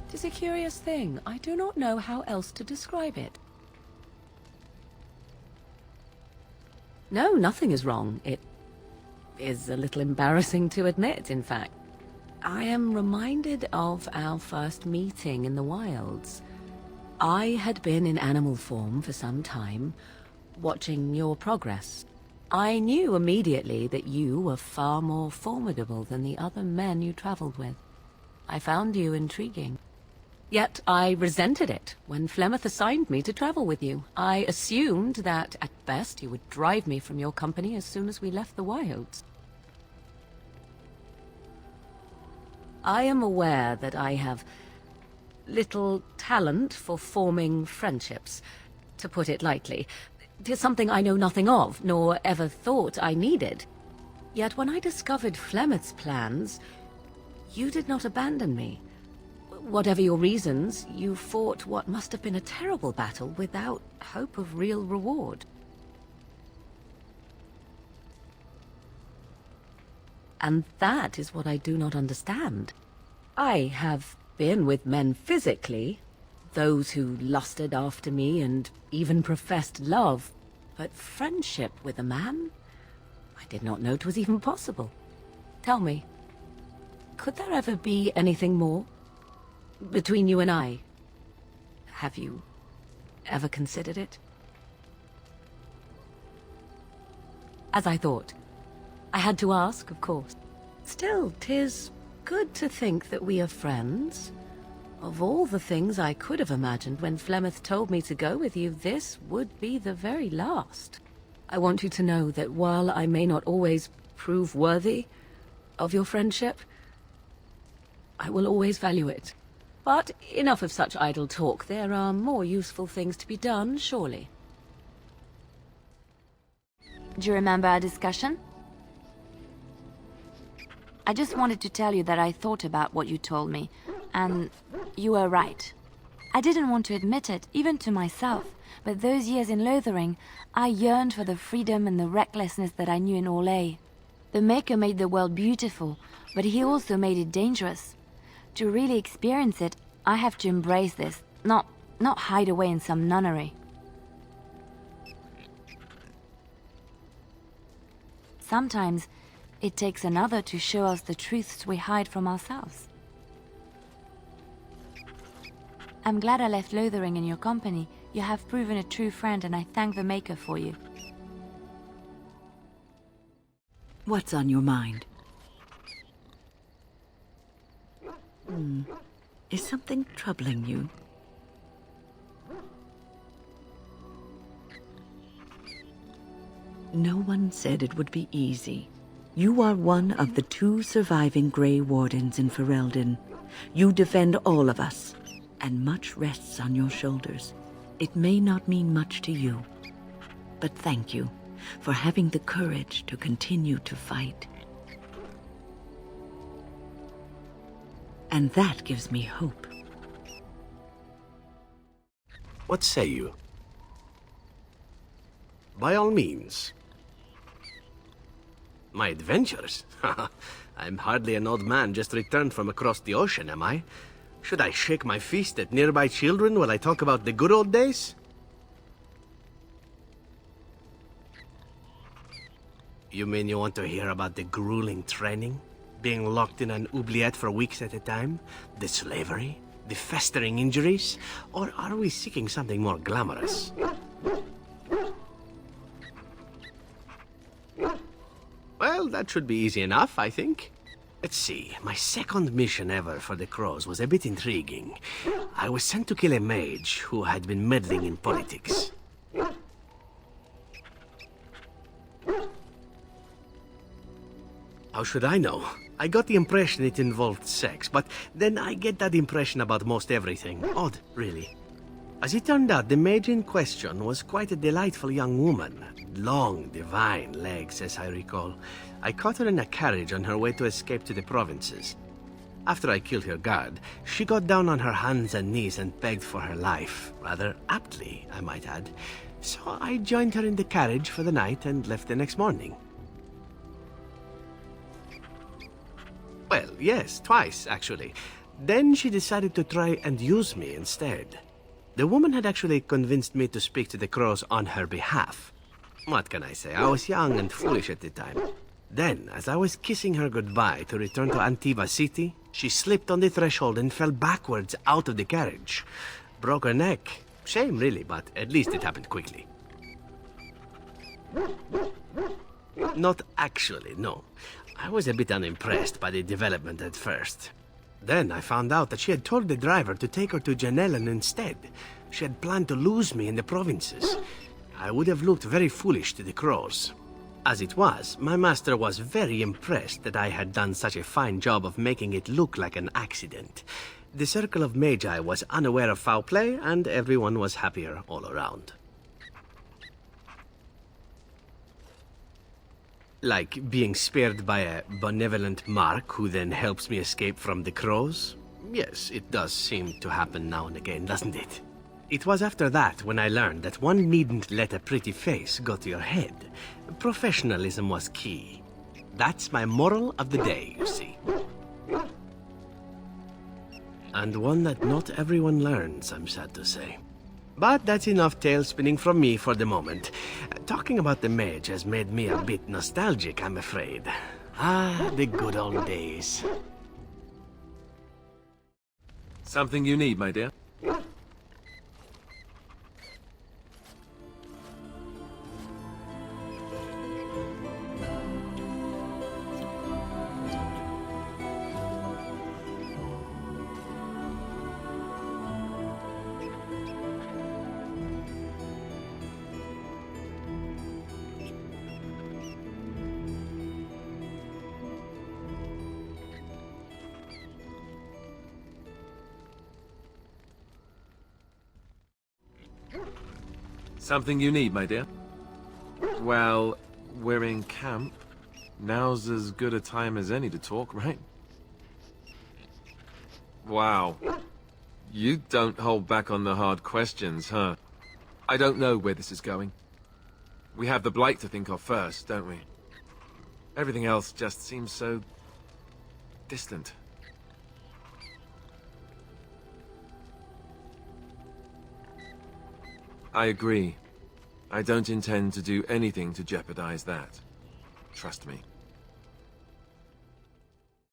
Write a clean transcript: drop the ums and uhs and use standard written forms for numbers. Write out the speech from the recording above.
'Tis a curious thing. I do not know how else to describe it. No, nothing is wrong. It is a little embarrassing to admit, in fact. I am reminded of our first meeting in the wilds. I had been in animal form for some time, watching your progress. I knew immediately that you were far more formidable than the other men you traveled with. I found you intriguing. Yet I resented it when Flemeth assigned me to travel with you. I assumed that, at best, you would drive me from your company as soon as we left the wilds. I am aware that I have little talent for forming friendships, to put it lightly. 'Tis something I know nothing of, nor ever thought I needed. Yet when I discovered Flemeth's plans, you did not abandon me. Whatever your reasons, you fought what must have been a terrible battle without hope of real reward. And that is what I do not understand. I have been with men physically, those who lusted after me and even professed love, but friendship with a man? I did not know it was even possible. Tell me, could there ever be anything more? Between you and I, have you ever considered it? As I thought. I had to ask, of course. Still, 'tis good to think that we are friends. Of all the things I could have imagined when Flemeth told me to go with you, this would be the very last. I want you to know that while I may not always prove worthy of your friendship, I will always value it. But enough of such idle talk. There are more useful things to be done, surely. Do you remember our discussion? I just wanted to tell you that I thought about what you told me, and you were right. I didn't want to admit it, even to myself, but those years in Lothering, I yearned for the freedom and the recklessness that I knew in Orlais. The Maker made the world beautiful, but he also made it dangerous. To really experience it, I have to embrace this, not hide away in some nunnery. Sometimes, it takes another to show us the truths we hide from ourselves. I'm glad I left Lothering in your company. You have proven a true friend, and I thank the Maker for you. What's on your mind? Is something troubling you? No one said it would be easy. You are one of the 2 surviving Grey Wardens in Ferelden. You defend all of us, and much rests on your shoulders. It may not mean much to you, but thank you for having the courage to continue to fight. And that gives me hope. What say you? By all means. My adventures? I'm hardly an old man just returned from across the ocean, am I? Should I shake my fist at nearby children while I talk about the good old days? You mean you want to hear about the grueling training? Being locked in an oubliette for weeks at a time? The slavery? The festering injuries? Or are we seeking something more glamorous? Well, that should be easy enough, I think. Let's see, my second mission ever for the Crows was a bit intriguing. I was sent to kill a mage who had been meddling in politics. How should I know? I got the impression it involved sex, but then I get that impression about most everything. Odd, really. As it turned out, the mage in question was quite a delightful young woman. Long, divine legs, as I recall. I caught her in a carriage on her way to escape to the provinces. After I killed her guard, she got down on her hands and knees and begged for her life. Rather aptly, I might add. So I joined her in the carriage for the night and left the next morning. Well, yes, twice, actually. Then she decided to try and use me instead. The woman had actually convinced me to speak to the crows on her behalf. What can I say? I was young and foolish at the time. Then, as I was kissing her goodbye to return to Antiva City, she slipped on the threshold and fell backwards out of the carriage. Broke her neck. Shame, really, but at least it happened quickly. Not actually, no. I was a bit unimpressed by the development at first. Then I found out that she had told the driver to take her to Janellen instead. She had planned to lose me in the provinces. I would have looked very foolish to the crows. As it was, my master was very impressed that I had done such a fine job of making it look like an accident. The circle of Magi was unaware of foul play, and everyone was happier all around. Like being spared by a benevolent mark who then helps me escape from the crows? Yes, it does seem to happen now and again, doesn't it? It was after that when I learned that one needn't let a pretty face go to your head. Professionalism was key. That's my moral of the day, you see. And one that not everyone learns, I'm sad to say. But that's enough tale spinning from me for the moment. Talking about the Mage has made me a bit nostalgic, I'm afraid. Ah, the good old days. Something you need, my dear? Something you need, my dear? Well, we're in camp. Now's as good a time as any to talk, right? Wow. You don't hold back on the hard questions, huh? I don't know where this is going. We have the Blight to think of first, don't we? Everything else just seems so distant. I agree. I don't intend to do anything to jeopardize that. Trust me.